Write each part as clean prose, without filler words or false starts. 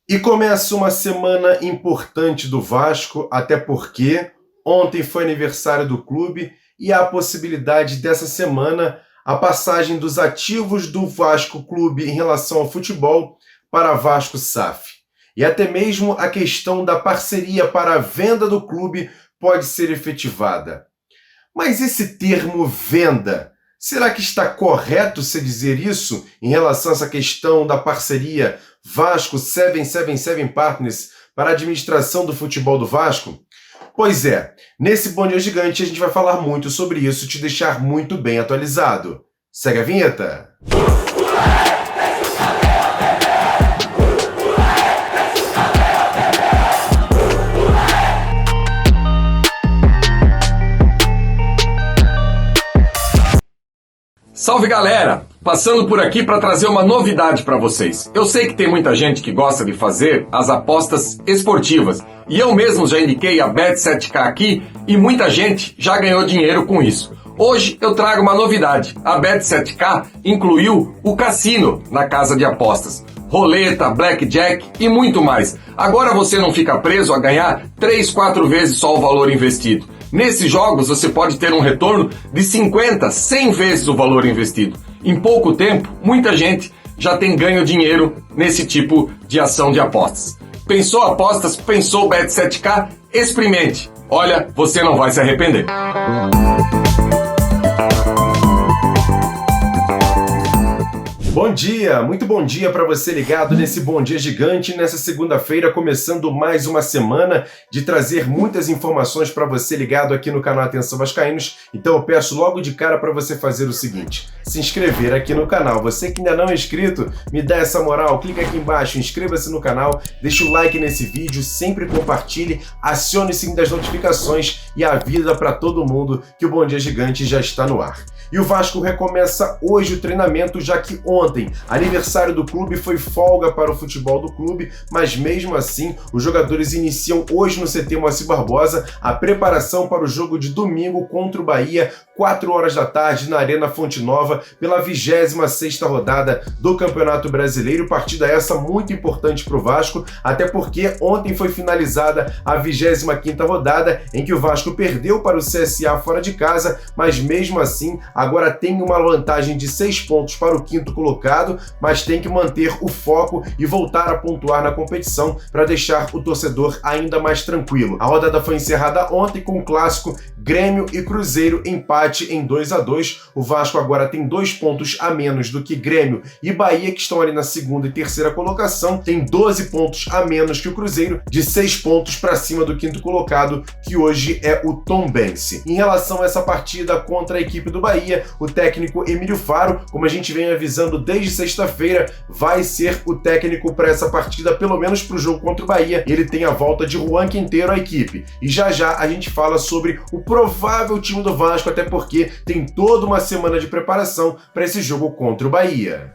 E começa uma semana importante do Vasco, até porque ontem foi aniversário do clube e há a possibilidade dessa semana a passagem dos ativos do Vasco Clube em relação ao futebol para Vasco SAF. E até mesmo a questão da parceria para a venda do clube pode ser efetivada. Mas esse termo venda, será que está correto se dizer isso em relação a essa questão da parceria Vasco 777 Partners para a administração do futebol do Vasco? Pois é, nesse Bom Dia Gigante a gente vai falar muito sobre isso e te deixar muito bem atualizado. Segue a vinheta! Salve galera! Passando por aqui para trazer uma novidade para vocês. Eu sei que tem muita gente que gosta de fazer as apostas esportivas e eu mesmo já indiquei a Bet7k aqui e muita gente já ganhou dinheiro com isso. Hoje eu trago uma novidade. A Bet7k incluiu o cassino na casa de apostas. Roleta, blackjack e muito mais. Agora você não fica preso a ganhar 3, 4 vezes só o valor investido. Nesses jogos você pode ter um retorno de 50, 100 vezes o valor investido. Em pouco tempo, muita gente já tem ganho dinheiro nesse tipo de ação de apostas. Pensou apostas? Pensou Bet7k? Experimente! Olha, você não vai se arrepender. Bom dia, muito bom dia para você ligado nesse Bom Dia Gigante, nessa segunda-feira, começando mais uma semana de trazer muitas informações para você ligado aqui no canal Atenção Vascaínos. Então eu peço logo de cara para você fazer o seguinte, se inscrever aqui no canal. Você que ainda não é inscrito, me dá essa moral, clica aqui embaixo, inscreva-se no canal, deixa o like nesse vídeo, sempre compartilhe, acione o sininho das notificações e avisa para todo mundo que o Bom Dia Gigante já está no ar. E o Vasco recomeça hoje o treinamento, já que ontem, aniversário do clube, foi folga para o futebol do clube, mas mesmo assim, os jogadores iniciam hoje no CT Moacir Barbosa a preparação para o jogo de domingo contra o Bahia, 4 horas da tarde, na Arena Fonte Nova, pela 26ª rodada do Campeonato Brasileiro. Partida essa muito importante para o Vasco, até porque ontem foi finalizada a 25ª rodada, em que o Vasco perdeu para o CSA fora de casa, mas mesmo assim, agora tem uma vantagem de 6 pontos para o 5º colocado, mas tem que manter o foco e voltar a pontuar na competição para deixar o torcedor ainda mais tranquilo. A rodada foi encerrada ontem com o clássico Grêmio e Cruzeiro, empate em 2-2. O Vasco agora tem 2 pontos a menos do que Grêmio e Bahia, que estão ali na 2ª e 3ª colocação. Tem 12 pontos a menos que o Cruzeiro, de 6 pontos para cima do 5º colocado, que hoje é o Tombense. Em relação a essa partida contra a equipe do Bahia, o técnico Emílio Faro, como a gente vem avisando desde sexta-feira, vai ser o técnico para essa partida, pelo menos para o jogo contra o Bahia. Ele tem a volta de Juan Quinteiro à equipe. E já já a gente fala sobre o provável time do Vasco, até porque tem toda uma semana de preparação para esse jogo contra o Bahia.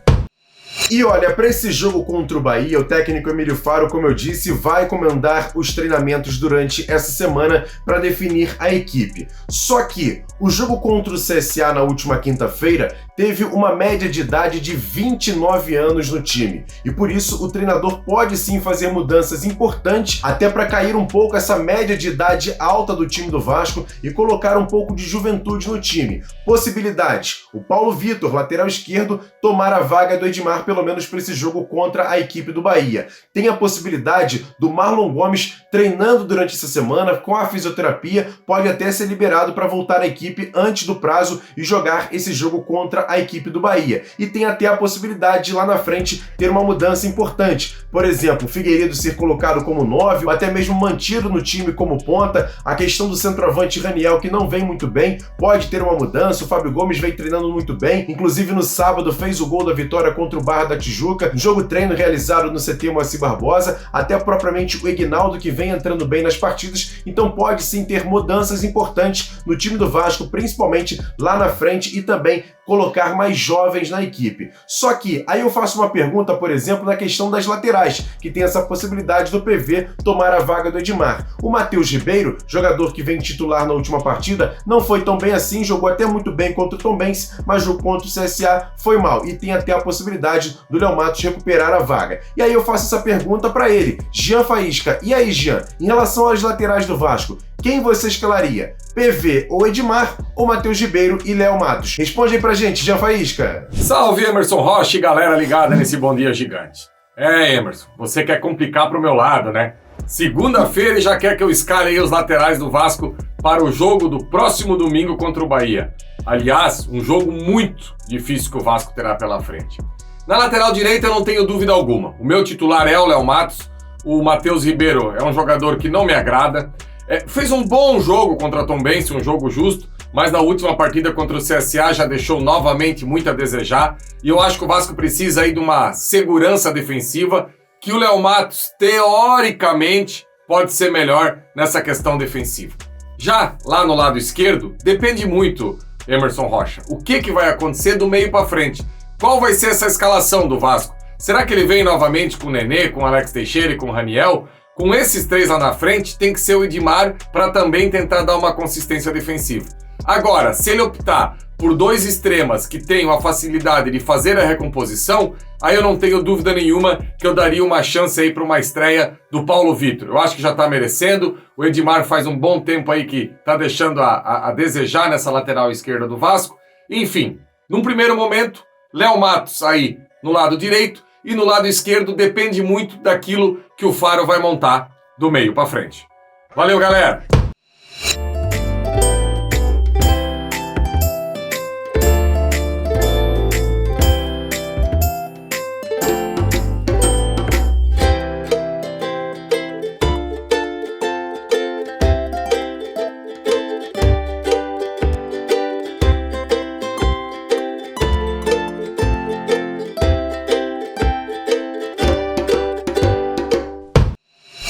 E olha, para esse jogo contra o Bahia, o técnico Emílio Faro, como eu disse, vai comandar os treinamentos durante essa semana para definir a equipe. Só que o jogo contra o CSA na última quinta-feira teve uma média de idade de 29 anos no time. E por isso o treinador pode sim fazer mudanças importantes, até para cair um pouco essa média de idade alta do time do Vasco e colocar um pouco de juventude no time. Possibilidades: o Paulo Vitor, lateral esquerdo, tomar a vaga do Edmar, pelo menos para esse jogo contra a equipe do Bahia. Tem a possibilidade do Marlon Gomes treinando durante essa semana com a fisioterapia, pode até ser liberado para voltar à equipe antes do prazo e jogar esse jogo contra a equipe do Bahia. E tem até a possibilidade de lá na frente ter uma mudança importante. Por exemplo, o Figueiredo ser colocado como 9, ou até mesmo mantido no time como ponta. A questão do centroavante Raniel, que não vem muito bem, pode ter uma mudança. O Fábio Gomes vem treinando muito bem, inclusive no sábado fez o gol da vitória contra o Barra da Tijuca, jogo treino realizado no CT Moacir Barbosa, até propriamente o Ignaldo, que vem entrando bem nas partidas. Então pode sim ter mudanças importantes no time do Vasco, principalmente lá na frente, e também colocar mais jovens na equipe. Só que aí eu faço uma pergunta, por exemplo, na questão das laterais, que tem essa possibilidade do PV tomar a vaga do Edmar. O Matheus Ribeiro, jogador que vem titular na última partida, não foi tão bem assim, jogou até muito bem contra o Tombense, mas contra o CSA foi mal, e tem até a possibilidade do Léo Matos recuperar a vaga. E aí eu faço essa pergunta para ele, Jean Faísca. E aí, Jean, em relação às laterais do Vasco, quem você escalaria? PV ou Edmar ou Matheus Ribeiro e Léo Matos? Responde aí pra gente, Jean Faísca. Salve, Emerson Rocha e galera ligada nesse Bom Dia Gigante. Emerson, você quer complicar pro meu lado, né? Segunda-feira e já quer que eu escale aí os laterais do Vasco para o jogo do próximo domingo contra o Bahia. Aliás, um jogo muito difícil que o Vasco terá pela frente. Na lateral direita eu não tenho dúvida alguma. O meu titular é o Léo Matos. O Matheus Ribeiro é um jogador que não me agrada. Fez um bom jogo contra a Tombense, um jogo justo, mas na última partida contra o CSA já deixou novamente muito a desejar. E eu acho que o Vasco precisa aí de uma segurança defensiva, que o Léo Matos, teoricamente, pode ser melhor nessa questão defensiva. Já lá no lado esquerdo, depende muito, Emerson Rocha. O que vai acontecer do meio para frente? Qual vai ser essa escalação do Vasco? Será que ele vem novamente com o Nenê, com o Alex Teixeira e com o Raniel? Com esses três lá na frente, tem que ser o Edmar para também tentar dar uma consistência defensiva. Agora, se ele optar por dois extremas que tenham a facilidade de fazer a recomposição, aí eu não tenho dúvida nenhuma que eu daria uma chance aí para uma estreia do Paulo Vitor. Eu acho que já está merecendo. O Edmar faz um bom tempo aí que está deixando a desejar nessa lateral esquerda do Vasco. Enfim, num primeiro momento, Léo Matos aí no lado direito, e no lado esquerdo depende muito daquilo que o Faro vai montar do meio para frente. Valeu, galera!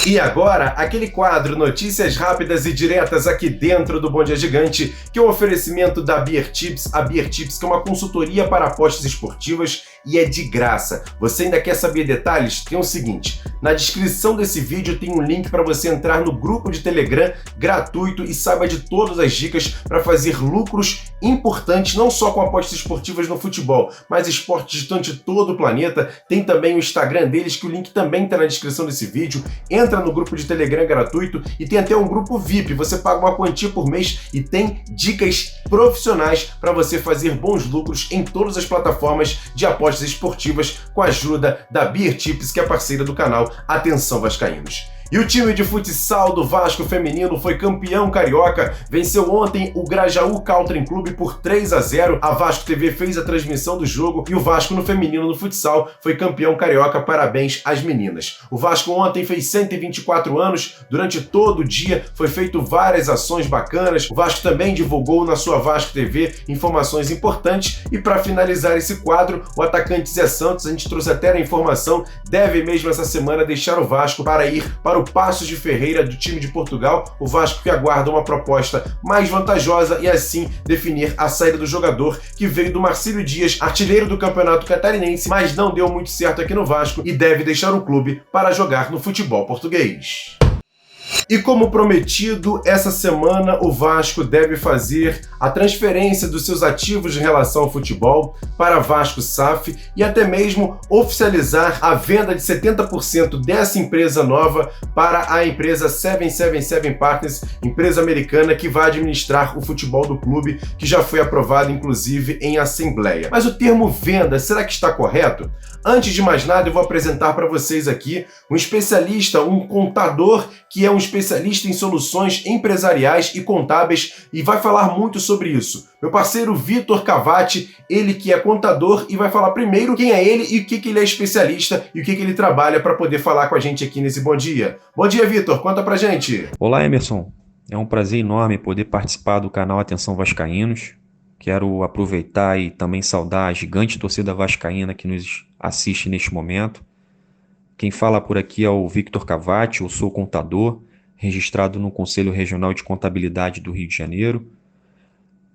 E agora, aquele quadro Notícias Rápidas e Diretas aqui dentro do Bom Dia Gigante, que é um oferecimento da Beer Tips, a Beer Tips que é uma consultoria para apostas esportivas e é de graça. Você ainda quer saber detalhes? Tem o seguinte, na descrição desse vídeo tem um link para você entrar no grupo de Telegram gratuito e saiba de todas as dicas para fazer lucros importantes, não só com apostas esportivas no futebol, mas esportes de todo o planeta. Tem também o Instagram deles, que o link também está na descrição desse vídeo. Entra no grupo de Telegram gratuito e tem até um grupo VIP. Você paga uma quantia por mês e tem dicas profissionais para você fazer bons lucros em todas as plataformas de apostas esportivas com a ajuda da Beer Tips, que é parceira do canal Atenção Vascaínos. E o time de futsal do Vasco feminino foi campeão carioca, venceu ontem o Grajaú Country Club por 3-0. A Vasco TV fez a transmissão do jogo e o Vasco no feminino no futsal foi campeão carioca. Parabéns às meninas. O Vasco ontem fez 124 anos, durante todo o dia foi feito várias ações bacanas. O Vasco também divulgou na sua Vasco TV informações importantes e para finalizar esse quadro, o atacante Zé Santos, a gente trouxe até a informação, deve mesmo essa semana deixar o Vasco para ir para o Paços de Ferreira do time de Portugal, o Vasco que aguarda uma proposta mais vantajosa e assim definir a saída do jogador que veio do Marcílio Dias, artilheiro do Campeonato Catarinense, mas não deu muito certo aqui no Vasco e deve deixar o clube para jogar no futebol português. E como prometido, essa semana o Vasco deve fazer a transferência dos seus ativos em relação ao futebol para Vasco SAF e até mesmo oficializar a venda de 70% dessa empresa nova para a empresa 777 Partners, empresa americana que vai administrar o futebol do clube, que já foi aprovado inclusive em assembleia. Mas o termo venda, será que está correto? Antes de mais nada, eu vou apresentar para vocês aqui um especialista, um contador que é um especialista em soluções empresariais e contábeis e vai falar muito sobre isso. Meu parceiro Vitor Cavati, ele que é contador e vai falar primeiro quem é ele e o que ele é especialista e o que ele trabalha para poder falar com a gente aqui nesse Bom Dia. Bom dia, Vitor, conta pra gente. Olá, Emerson. É um prazer enorme poder participar do canal Atenção Vascaínos. Quero aproveitar e também saudar a gigante torcida vascaína que nos assiste neste momento. Quem fala por aqui é o Victor Cavati, eu sou contador, registrado no Conselho Regional de Contabilidade do Rio de Janeiro.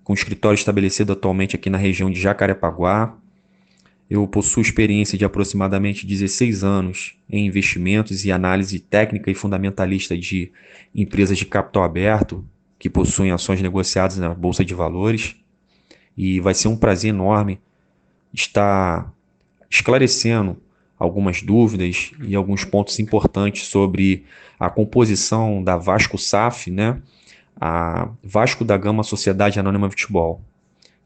com escritório estabelecido atualmente aqui na região de Jacarepaguá. Eu possuo experiência de aproximadamente 16 anos em investimentos e análise técnica e fundamentalista de empresas de capital aberto que possuem ações negociadas na Bolsa de Valores. E vai ser um prazer enorme estar esclarecendo algumas dúvidas e alguns pontos importantes sobre a composição da Vasco SAF, né? A Vasco da Gama Sociedade Anônima Futebol.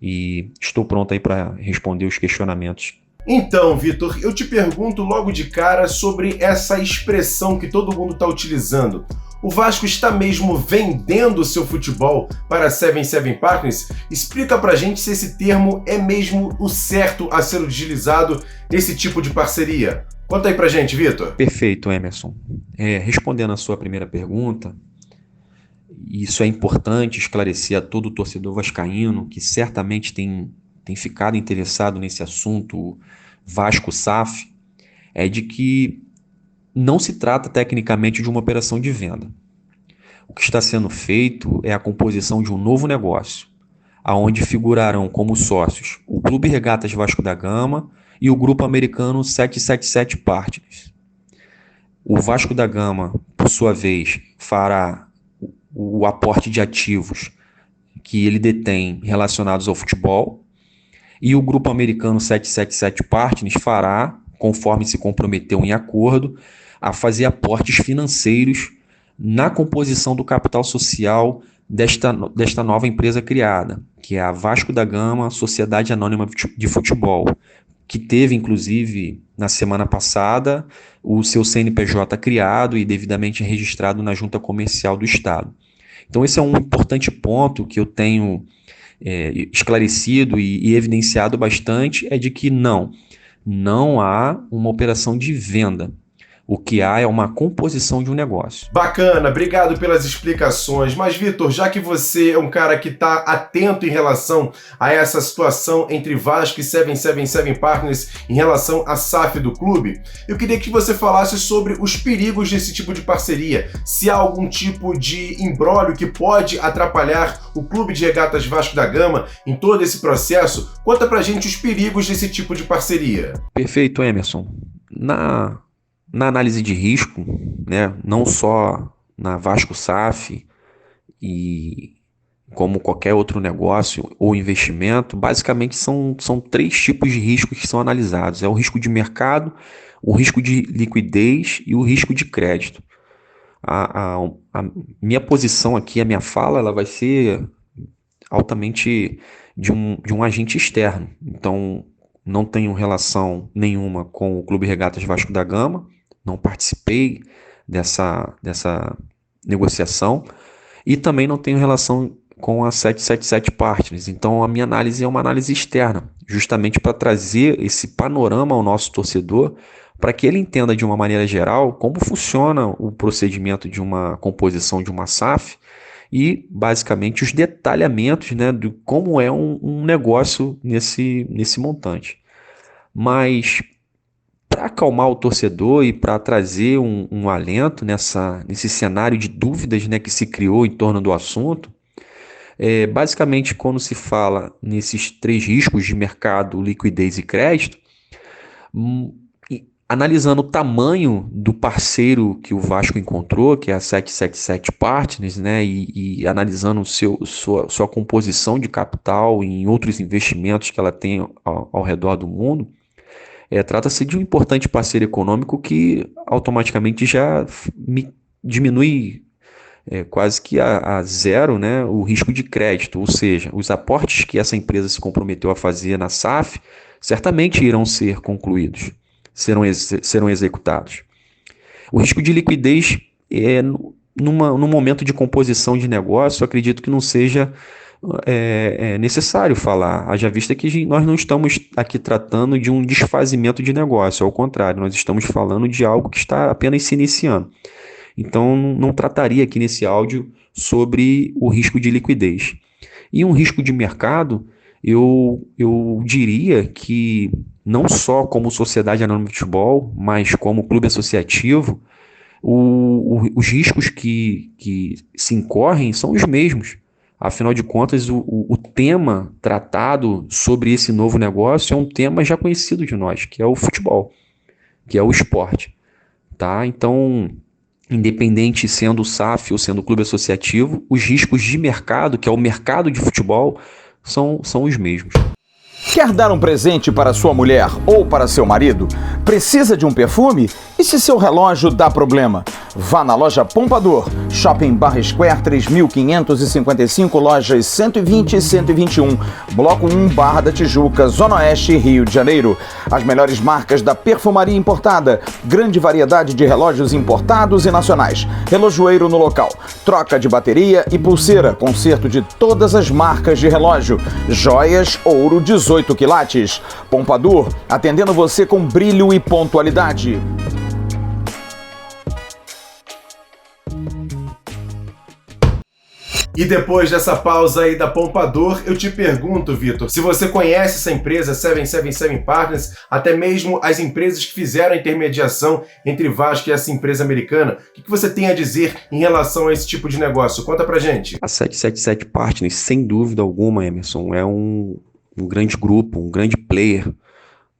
E estou pronto aí para responder os questionamentos. Então, Vitor, eu te pergunto logo de cara sobre essa expressão que todo mundo está utilizando. O Vasco está mesmo vendendo o seu futebol para a 77 Partners? Explica pra gente se esse termo é mesmo o certo a ser utilizado nesse tipo de parceria. Conta aí pra gente, Vitor. Perfeito, Emerson. Respondendo a sua primeira pergunta, isso é importante esclarecer a todo torcedor vascaíno que certamente tem ficado interessado nesse assunto Vasco SAF, é de que não se trata tecnicamente de uma operação de venda. O que está sendo feito é a composição de um novo negócio, aonde figurarão como sócios o Clube Regatas Vasco da Gama e o grupo americano 777 Partners. O Vasco da Gama, por sua vez, fará o aporte de ativos que ele detém relacionados ao futebol, e o grupo americano 777 Partners fará, conforme se comprometeu em acordo, a fazer aportes financeiros na composição do capital social desta nova empresa criada, que é a Vasco da Gama Sociedade Anônima de Futebol, que teve, inclusive, na semana passada, o seu CNPJ criado e devidamente registrado na Junta Comercial do Estado. Então, esse é um importante ponto que eu tenho esclarecido e evidenciado bastante, é de que não há uma operação de venda. O que há é uma composição de um negócio. Bacana, obrigado pelas explicações. Mas, Vitor, já que você é um cara que está atento em relação a essa situação entre Vasco e 777 Partners em relação à SAF do clube, eu queria que você falasse sobre os perigos desse tipo de parceria. Se há algum tipo de imbróglio que pode atrapalhar o Clube de Regatas Vasco da Gama em todo esse processo, conta pra gente os perigos desse tipo de parceria. Perfeito, Emerson. Na análise de risco, né, não só na Vasco SAF e como qualquer outro negócio ou investimento, basicamente são 3 tipos de riscos que são analisados. É o risco de mercado, o risco de liquidez e o risco de crédito. A minha posição aqui, a minha fala, ela vai ser altamente de um agente externo. Então, não tenho relação nenhuma com o Clube Regatas Vasco da Gama, não participei dessa negociação e também não tenho relação com a 777 Partners. Então, a minha análise é uma análise externa, justamente para trazer esse panorama ao nosso torcedor, para que ele entenda de uma maneira geral como funciona o procedimento de uma composição de uma SAF e, basicamente, os detalhamentos, né, de como é um negócio nesse montante. Mas, para acalmar o torcedor e para trazer um alento nesse cenário de dúvidas, né, que se criou em torno do assunto, basicamente, quando se fala nesses 3 riscos de mercado, liquidez e crédito, analisando o tamanho do parceiro que o Vasco encontrou, que é a 777 Partners, né, e analisando sua composição de capital em outros investimentos que ela tem ao redor do mundo, trata-se de um importante parceiro econômico que automaticamente já diminui quase que a zero, né, o risco de crédito, ou seja, os aportes que essa empresa se comprometeu a fazer na SAF certamente irão ser concluídos, serão executados. O risco de liquidez num momento de composição de negócio, eu acredito que não seja necessário falar, haja vista que nós não estamos aqui tratando de um desfazimento de negócio, ao contrário, nós estamos falando de algo que está apenas se iniciando. Então, não trataria aqui nesse áudio sobre o risco de liquidez. E um risco de mercado, eu diria que não só como Sociedade Anônima de Futebol, mas como clube associativo, os riscos que se incorrem são os mesmos. Afinal de contas, o tema tratado sobre esse novo negócio é um tema já conhecido de nós, que é o futebol, que é o esporte. Tá? Então, independente sendo o SAF ou sendo o clube associativo, os riscos de mercado, que é o mercado de futebol, são os mesmos. Quer dar um presente para sua mulher ou para seu marido? Precisa de um perfume? E se seu relógio dá problema? Vá na loja Pompador, Shopping Barra Square 3555, lojas 120 e 121, Bloco 1, Barra da Tijuca, Zona Oeste, Rio de Janeiro. As melhores marcas da perfumaria importada, grande variedade de relógios importados e nacionais, relojoeiro no local, troca de bateria e pulseira, conserto de todas as marcas de relógio, joias, ouro 18 quilates. Pompador, atendendo você com brilho e pontualidade. E depois dessa pausa aí da Pompador, eu te pergunto, Vitor, se você conhece essa empresa 777 Partners, até mesmo as empresas que fizeram a intermediação entre Vasco e essa empresa americana, o que você tem a dizer em relação a esse tipo de negócio? Conta pra gente. A 777 Partners, sem dúvida alguma, Emerson, é um grande grupo, um grande player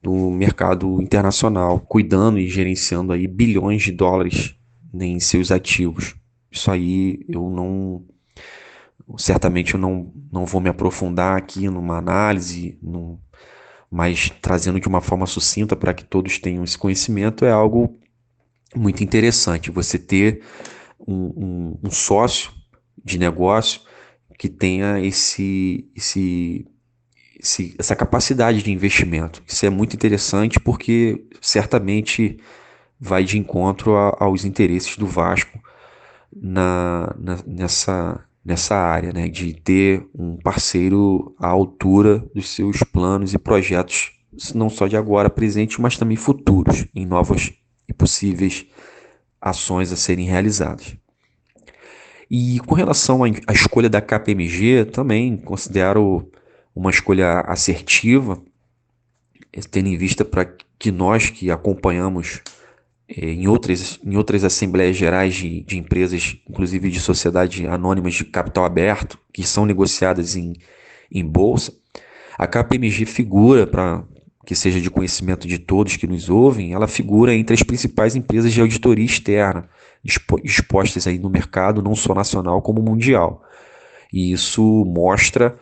do mercado internacional, cuidando e gerenciando aí bilhões de dólares em seus ativos. Isso aí certamente eu não vou me aprofundar aqui numa análise, mas trazendo de uma forma sucinta para que todos tenham esse conhecimento, é algo muito interessante. Você ter um sócio de negócio que tenha essa capacidade de investimento. Isso é muito interessante porque certamente vai de encontro aos interesses do Vasco nessa área, né, de ter um parceiro à altura dos seus planos e projetos, não só de agora presente, mas também futuros, em novas e possíveis ações a serem realizadas. E com relação à escolha da KPMG, também considero uma escolha assertiva, tendo em vista para que nós que acompanhamos em outras assembleias gerais de empresas, inclusive de sociedades anônimas de capital aberto, que são negociadas em bolsa, a KPMG figura, para que seja de conhecimento de todos que nos ouvem, ela figura entre as principais empresas de auditoria externa, expostas aí no mercado, não só nacional como mundial. E isso mostra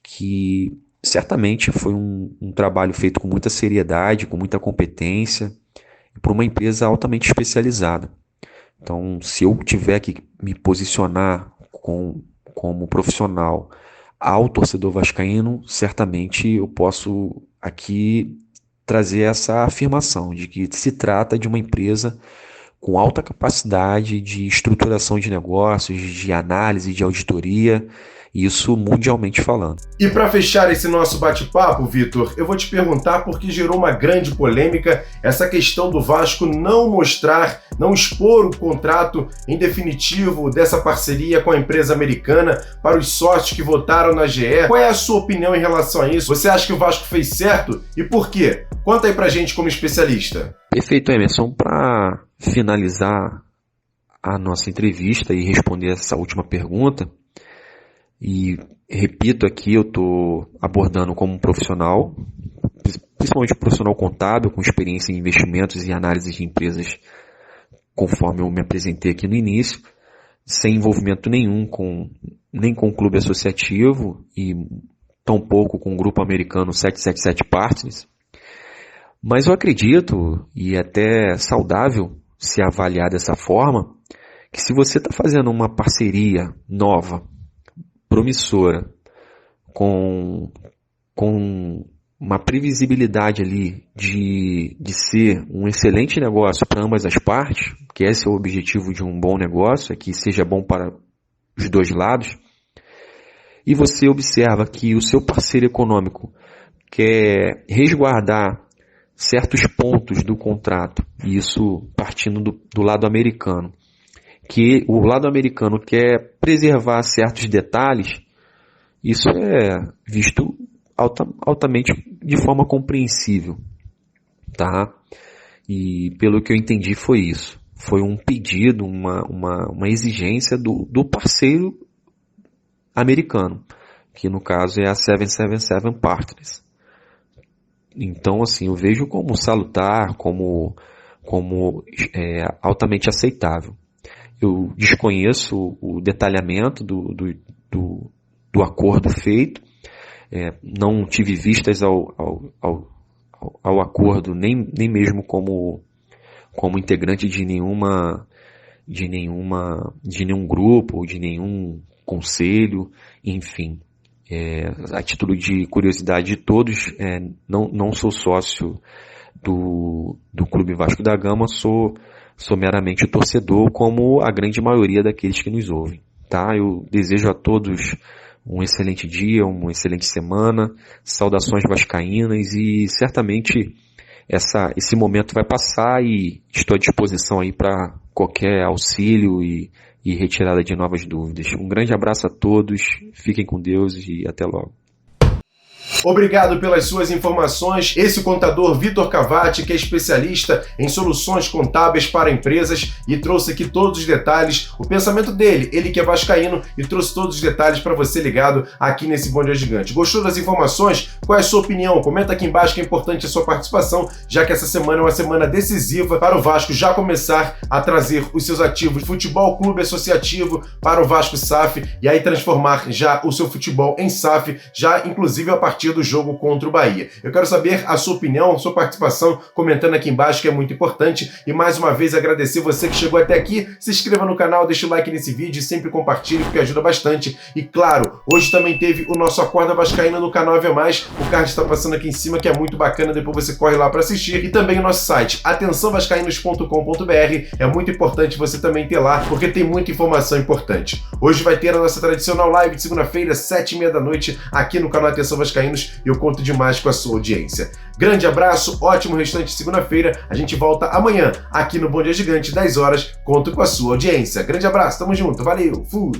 que certamente foi um trabalho feito com muita seriedade, com muita competência, para uma empresa altamente especializada. Então, se eu tiver que me posicionar como profissional ao torcedor vascaíno, certamente eu posso aqui trazer essa afirmação de que se trata de uma empresa com alta capacidade de estruturação de negócios, de análise, de auditoria, isso mundialmente falando. E para fechar esse nosso bate-papo, Vitor, eu vou te perguntar porque gerou uma grande polêmica essa questão do Vasco não expor o contrato em definitivo dessa parceria com a empresa americana para os sócios que votaram na GE. Qual é a sua opinião em relação a isso? Você acha que o Vasco fez certo e por quê? Conta aí pra gente como especialista. Perfeito, Emerson. Para finalizar a nossa entrevista e responder essa última pergunta, e repito aqui, eu estou abordando como um profissional, principalmente um profissional contábil, com experiência em investimentos e análise de empresas, conforme eu me apresentei aqui no início, sem envolvimento nenhum nem com o clube associativo e tampouco com o grupo americano 777 Partners. Mas eu acredito, e é até saudável se avaliar dessa forma, que se você está fazendo uma parceria nova, promissora, com uma previsibilidade ali de ser um excelente negócio para ambas as partes, que esse é o objetivo de um bom negócio, é que seja bom para os dois lados, e você observa que o seu parceiro econômico quer resguardar certos pontos do contrato, e isso partindo do lado americano, que o lado americano quer preservar certos detalhes, isso é visto altamente de forma compreensível, tá? E pelo que eu entendi foi isso. Foi um pedido, uma exigência do parceiro americano, que no caso é a 777 Partners. Então, assim, eu vejo como salutar, como altamente aceitável. Eu desconheço o detalhamento do acordo feito, não tive vistas ao acordo, nem mesmo como integrante de nenhum grupo, de nenhum conselho, enfim. A título de curiosidade de todos, não sou sócio do Clube Vasco da Gama, sou meramente torcedor, como a grande maioria daqueles que nos ouvem, tá? Eu desejo a todos um excelente dia, uma excelente semana, saudações vascaínas, e certamente esse momento vai passar, e estou à disposição aí para qualquer auxílio e retirada de novas dúvidas. Um grande abraço a todos, fiquem com Deus e até logo. Obrigado pelas suas informações. Esse é o contador Vitor Cavati, que é especialista em soluções contábeis para empresas, e trouxe aqui todos os detalhes, o pensamento dele, ele que é vascaíno, e trouxe todos os detalhes para você ligado aqui nesse Bom Dia Gigante. Gostou das informações? Qual é a sua opinião? Comenta aqui embaixo, que é importante a sua participação, já que essa semana é uma semana decisiva para o Vasco já começar a trazer os seus ativos de futebol clube associativo para o Vasco SAF, e aí transformar já o seu futebol em SAF, já inclusive a partir do jogo contra o Bahia. Eu quero saber a sua opinião, sua participação, comentando aqui embaixo, que é muito importante. E mais uma vez agradecer você que chegou até aqui. Se inscreva no canal, deixa o like nesse vídeo e sempre compartilhe, porque ajuda bastante. E claro, hoje também teve o nosso Acorda Vascaína no canal AV+. O card está passando aqui em cima, que é muito bacana. Depois você corre lá para assistir. E também o nosso site, atençãovascaínos.com.br. É muito importante você também ter lá, porque tem muita informação importante. Hoje vai ter a nossa tradicional live de segunda-feira, 7h30 da noite, aqui no canal Atenção Vascaínos. E eu conto demais com a sua audiência. Grande abraço, ótimo restante de segunda-feira. A gente volta amanhã aqui no Bom Dia Gigante, 10 horas. Conto com a sua audiência. Grande abraço, tamo junto, valeu, fui!